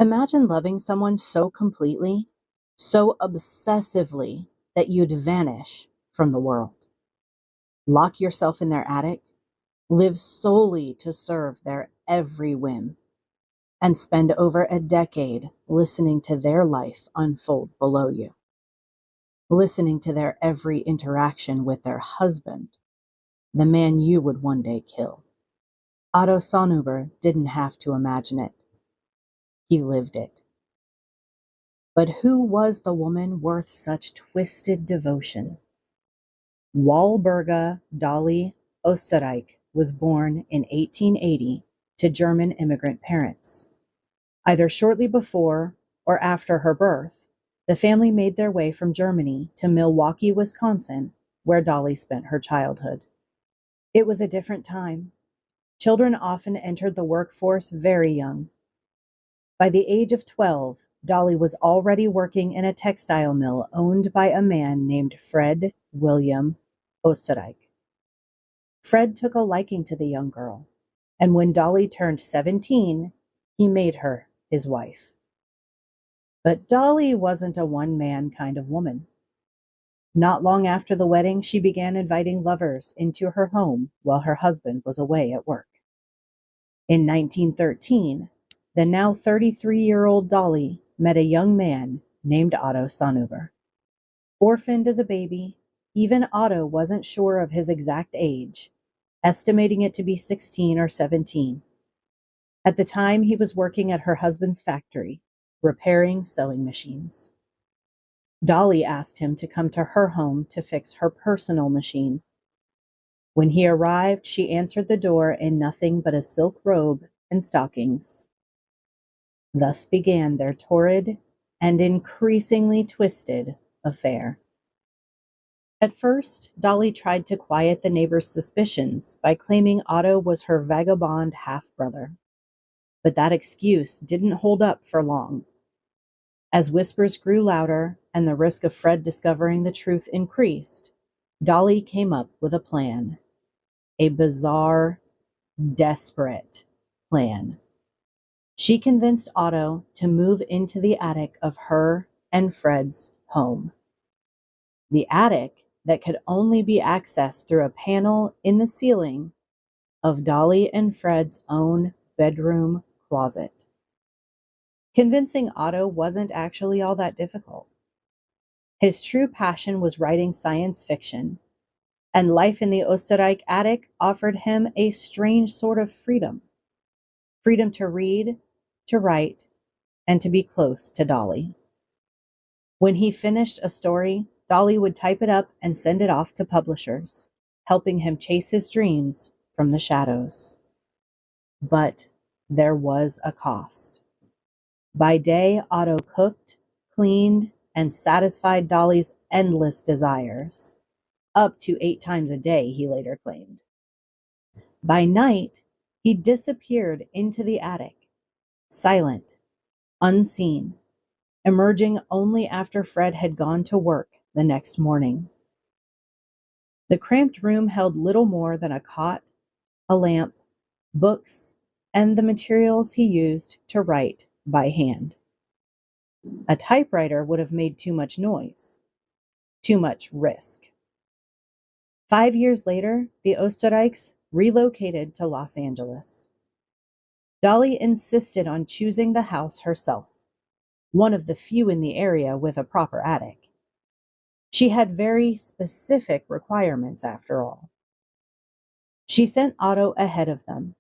Imagine loving someone so completely, so obsessively that you'd vanish from the world. Lock yourself in their attic, live solely to serve their every whim, and spend over a decade listening to their life unfold below you, listening to their every interaction with their husband, the man you would one day kill. Otto Sanhuber didn't have to imagine it. He lived it. But who was the woman worth such twisted devotion? Walburga Dolly Oesterreich was born in 1880 to German immigrant parents. Either shortly before or after her birth, the family made their way from Germany to Milwaukee, Wisconsin, where Dolly spent her childhood. It was a different time. Children often entered the workforce very young. By the age of 12, Dolly was already working in a textile mill owned by a man named Fred William Oesterreich. Fred took a liking to the young girl, and when Dolly turned 17, he made her his wife. But Dolly wasn't a one-man kind of woman. Not long after the wedding, she began inviting lovers into her home while her husband was away at work. In 1913, the now 33-year-old Dolly met a young man named Otto Sanhuber. Orphaned as a baby, even Otto wasn't sure of his exact age, estimating it to be 16 or 17. At the time, he was working at her husband's factory, repairing sewing machines. Dolly asked him to come to her home to fix her personal machine. When he arrived, she answered the door in nothing but a silk robe and stockings. Thus began their torrid and increasingly twisted affair. At first, Dolly tried to quiet the neighbors' suspicions by claiming Otto was her vagabond half-brother. But that excuse didn't hold up for long. As whispers grew louder and the risk of Fred discovering the truth increased, Dolly came up with a plan. A bizarre, desperate plan. She convinced Otto to move into the attic of her and Fred's home. The attic that could only be accessed through a panel in the ceiling of Dolly and Fred's own bedroom closet. Convincing Otto wasn't actually all that difficult. His true passion was writing science fiction, and life in the Oesterreich attic offered him a strange sort of freedom. Freedom to read, to write, and to be close to Dolly. When he finished a story, Dolly would type it up and send it off to publishers, helping him chase his dreams from the shadows. But there was a cost. By day, Otto cooked, cleaned, and satisfied Dolly's endless desires, up to 8 times a day, he later claimed. By night, he disappeared into the attic, silent, unseen, emerging only after Fred had gone to work the next morning. The cramped room held little more than a cot, a lamp, books, and the materials he used to write by hand. A typewriter would have made too much noise, too much risk. 5 years later, the Oesterreichs relocated to Los Angeles. Dolly insisted on choosing the house herself, one of the few in the area with a proper attic. She had very specific requirements, after all. She sent Otto ahead of them.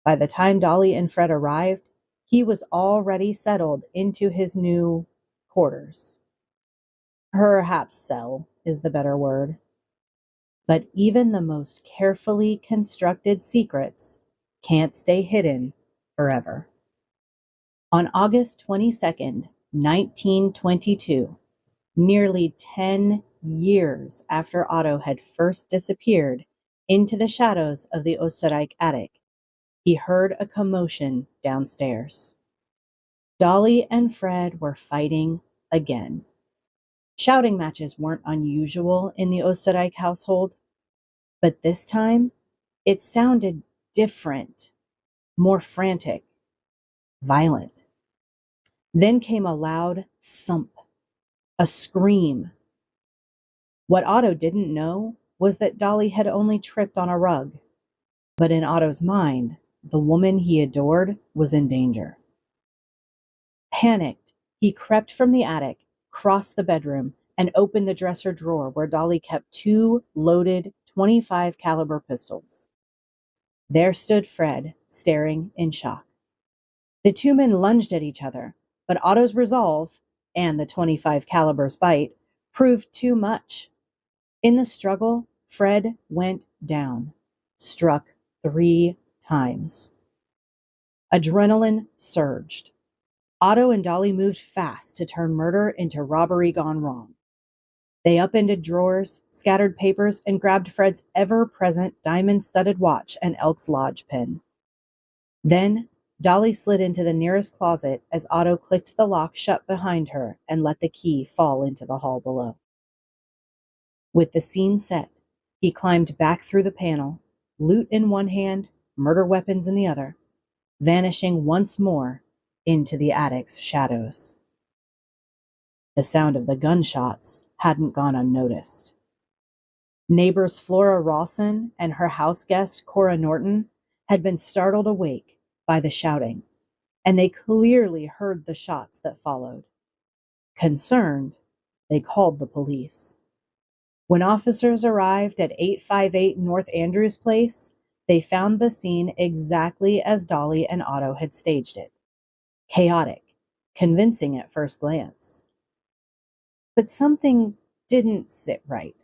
By the time Dolly and Fred arrived, he was already settled into his new quarters. Perhaps cell is the better word. But even the most carefully constructed secrets can't stay hidden forever. On August 22nd, 1922, nearly 10 years after Otto had first disappeared into the shadows of the Oesterreich attic, he heard a commotion downstairs. Dolly and Fred were fighting again. Shouting matches weren't unusual in the Oesterreich household, but this time it sounded different, more frantic, violent. Then came a loud thump, a scream. What Otto didn't know was that Dolly had only tripped on a rug, but in Otto's mind, the woman he adored was in danger. Panicked, he crept from the attic, crossed the bedroom, and opened the dresser drawer where Dolly kept two loaded 25 caliber pistols. There stood Fred, staring in shock. The two men lunged at each other, but Otto's resolve and the 25 caliber's bite proved too much. In the struggle, Fred went down, struck 3 times. Adrenaline surged. Otto and Dolly moved fast to turn murder into robbery gone wrong. They upended drawers, scattered papers, and grabbed Fred's ever-present diamond-studded watch and Elks Lodge pin. Then, Dolly slid into the nearest closet as Otto clicked the lock shut behind her and let the key fall into the hall below. With the scene set, he climbed back through the panel, loot in one hand, murder weapons in the other, vanishing once more into the attic's shadows. The sound of the gunshots hadn't gone unnoticed. Neighbors Flora Rawson and her house guest Cora Norton had been startled awake by the shouting, and they clearly heard the shots that followed. Concerned, they called the police. When officers arrived at 858 North Andrews Place, they found the scene exactly as Dolly and Otto had staged it. Chaotic, convincing at first glance. But something didn't sit right.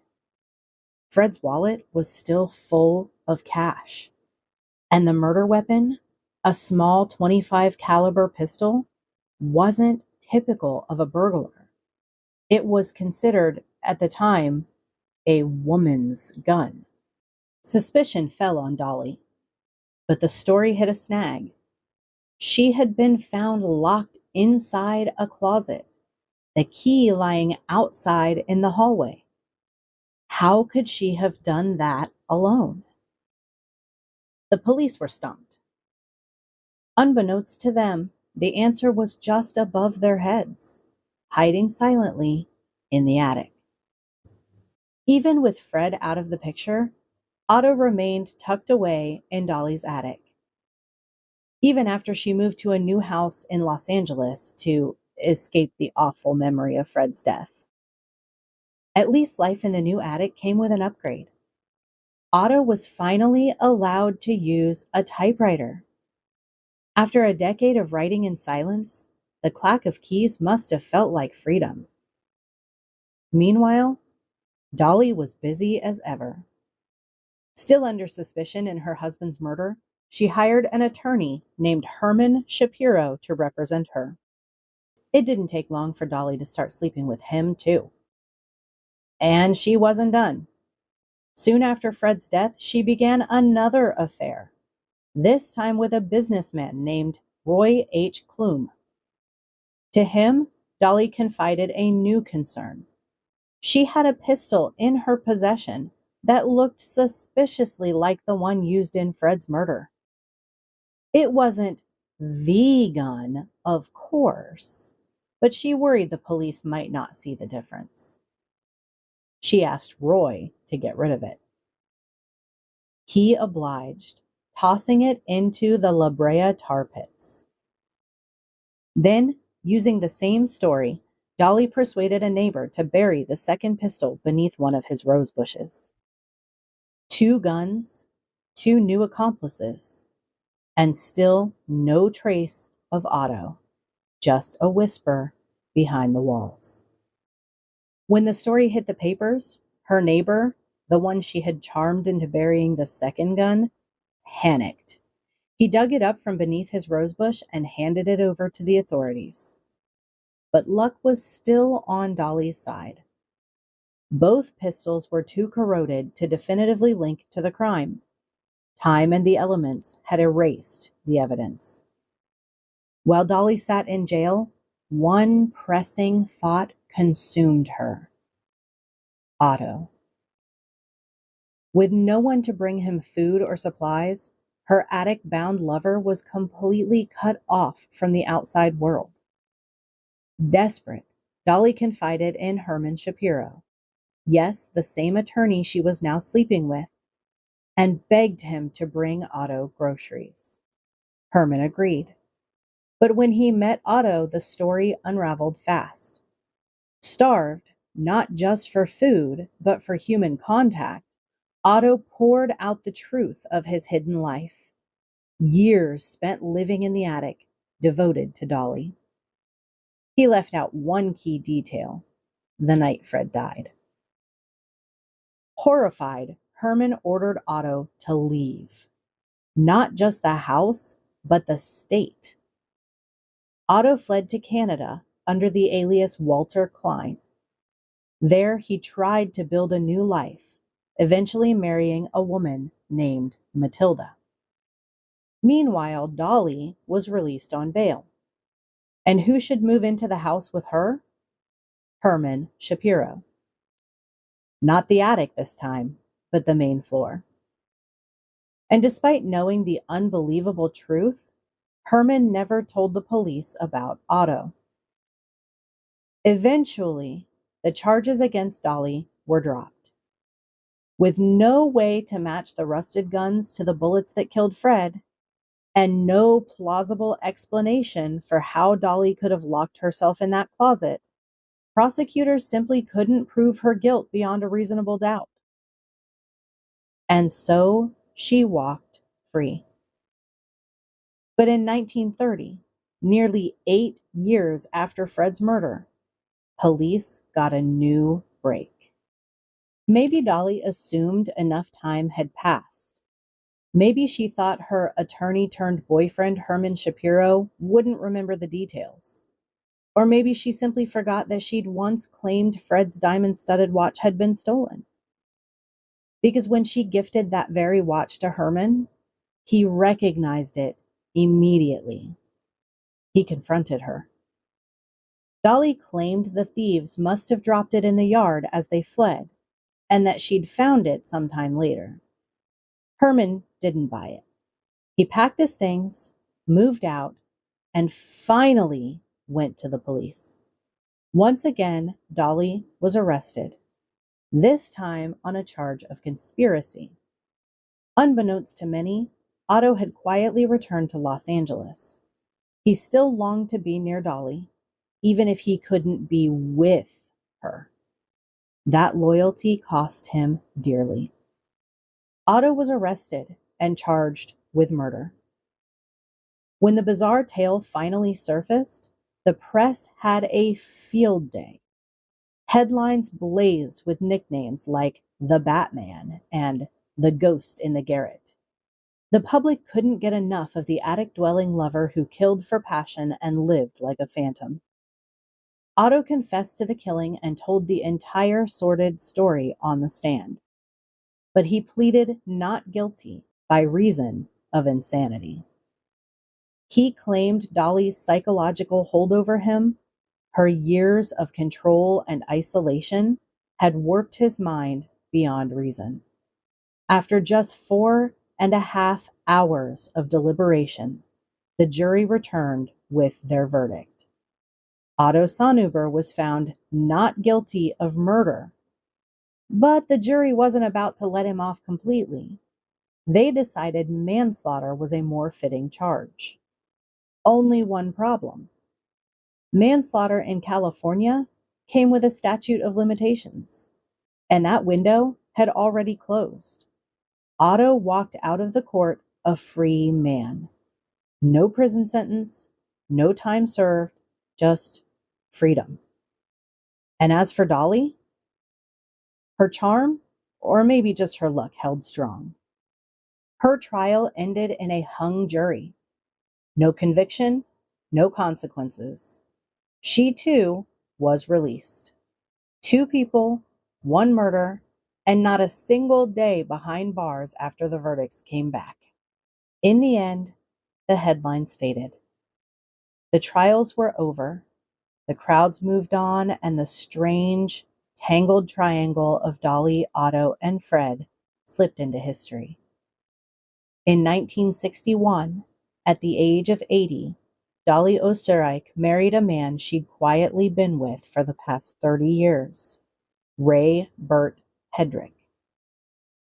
Fred's wallet was still full of cash, and the murder weapon, a small 25 caliber pistol, wasn't typical of a burglar. It was considered, at the time, a woman's gun. Suspicion fell on Dolly, but the story hit a snag. She had been found locked inside a closet, the key lying outside in the hallway. How could she have done that alone? The police were stumped. Unbeknownst to them, the answer was just above their heads, hiding silently in the attic. Even with Fred out of the picture, Otto remained tucked away in Dolly's attic. Even after she moved to a new house in Los Angeles to escape the awful memory of Fred's death. At least life in the new attic came with an upgrade. Otto was finally allowed to use a typewriter. After a decade of writing in silence, the clack of keys must have felt like freedom. Meanwhile, Dolly was busy as ever. Still under suspicion in her husband's murder, she hired an attorney named Herman Shapiro to represent her. It didn't take long for Dolly to start sleeping with him, too. And she wasn't done. Soon after Fred's death, she began another affair, this time with a businessman named Roy H. Klum. To him, Dolly confided a new concern. She had a pistol in her possession that looked suspiciously like the one used in Fred's murder. It wasn't the gun, of course, but she worried the police might not see the difference. She asked Roy to get rid of it. He obliged, tossing it into the La Brea tar pits. Then, using the same story, Dolly persuaded a neighbor to bury the second pistol beneath one of his rose bushes. 2 guns, 2 new accomplices, and still no trace of Otto, just a whisper behind the walls. When the story hit the papers, her neighbor, the one she had charmed into burying the second gun, panicked. He dug it up from beneath his rosebush and handed it over to the authorities. But luck was still on Dolly's side. Both pistols were too corroded to definitively link to the crime. Time and the elements had erased the evidence. While Dolly sat in jail, one pressing thought consumed her. Otto. With no one to bring him food or supplies, her attic-bound lover was completely cut off from the outside world. Desperate, Dolly confided in Herman Shapiro, yes, the same attorney she was now sleeping with, and begged him to bring Otto groceries. Herman agreed. But when he met Otto, the story unraveled fast. Starved, not just for food, but for human contact, Otto poured out the truth of his hidden life. Years spent living in the attic, devoted to Dolly. He left out one key detail: the night Fred died. Horrified, Herman ordered Otto to leave. Not just the house, but the state. Otto fled to Canada under the alias Walter Klein. There he tried to build a new life, eventually marrying a woman named Matilda. Meanwhile, Dolly was released on bail. And who should move into the house with her? Herman Shapiro. Not the attic this time, but the main floor. And despite knowing the unbelievable truth, Herman never told the police about Otto. Eventually, the charges against Dolly were dropped. With no way to match the rusted guns to the bullets that killed Fred, and no plausible explanation for how Dolly could have locked herself in that closet, prosecutors simply couldn't prove her guilt beyond a reasonable doubt. And so she walked free. But in 1930, nearly 8 years after Fred's murder, police got a new break. Maybe Dolly assumed enough time had passed. Maybe she thought her attorney-turned-boyfriend Herman Shapiro wouldn't remember the details. Or maybe she simply forgot that she'd once claimed Fred's diamond-studded watch had been stolen. Because when she gifted that very watch to Herman, he recognized it immediately. He confronted her. Dolly claimed the thieves must have dropped it in the yard as they fled, and that she'd found it sometime later. Herman didn't buy it. He packed his things, moved out, and finally went to the police. Once again, Dolly was arrested, this time on a charge of conspiracy. Unbeknownst to many, Otto had quietly returned to Los Angeles. He still longed to be near Dolly, even if he couldn't be with her. That loyalty cost him dearly. Otto was arrested and charged with murder. When the bizarre tale finally surfaced, the press had a field day. Headlines blazed with nicknames like the Batman and the Ghost in the Garret. The public couldn't get enough of the attic-dwelling lover who killed for passion and lived like a phantom. Otto confessed to the killing and told the entire sordid story on the stand. But he pleaded not guilty by reason of insanity. He claimed Dolly's psychological hold over him, her years of control and isolation, had warped his mind beyond reason. After just 4.5 hours of deliberation, the jury returned with their verdict. Otto Sanhuber was found not guilty of murder, but the jury wasn't about to let him off completely. They decided manslaughter was a more fitting charge. Only one problem. Manslaughter in California came with a statute of limitations, and that window had already closed. Otto walked out of the court a free man. No prison sentence, no time served, just freedom. And as for Dolly, her charm, or maybe just her luck, held strong. Her trial ended in a hung jury. No conviction, no consequences. She too was released. 2 people, 1 murder, and not a single day behind bars after the verdicts came back. In the end, the headlines faded. The trials were over, the crowds moved on, and the strange, tangled triangle of Dolly, Otto, and Fred slipped into history. In 1961, at the age of 80, Dolly Oesterreich married a man she'd quietly been with for the past 30 years, Ray Burt Hedrick.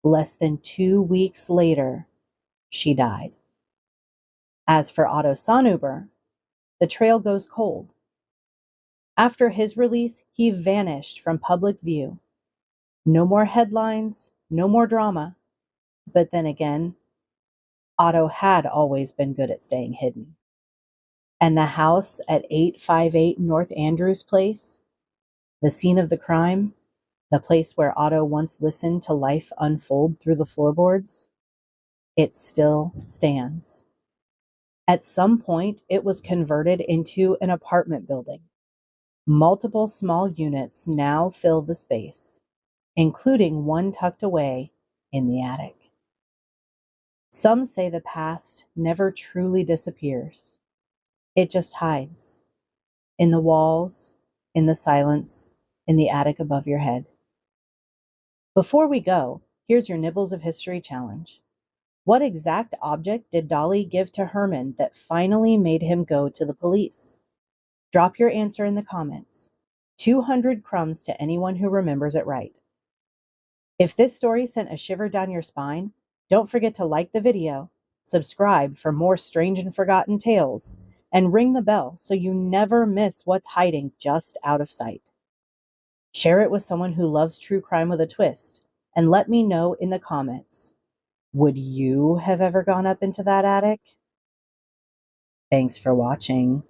Less than 2 weeks later, she died. As for Otto Sanhuber, the trail goes cold. After his release, he vanished from public view. No more headlines, no more drama. But then again, Otto had always been good at staying hidden. And the house at 858 North Andrews Place, the scene of the crime, the place where Otto once listened to life unfold through the floorboards, it still stands. At some point, it was converted into an apartment building. Multiple small units now fill the space, including one tucked away in the attic. Some say the past never truly disappears. It just hides in the walls, in the silence, in the attic above your head. Before we go, here's your Nibbles of History challenge. What exact object did Dolly give to Herman that finally made him go to the police? Drop your answer in the comments. 200 crumbs to anyone who remembers it right. If this story sent a shiver down your spine, don't forget to like the video, subscribe for more strange and forgotten tales, and ring the bell so you never miss what's hiding just out of sight. Share it with someone who loves true crime with a twist, and let me know in the comments, would you have ever gone up into that attic? Thanks for watching.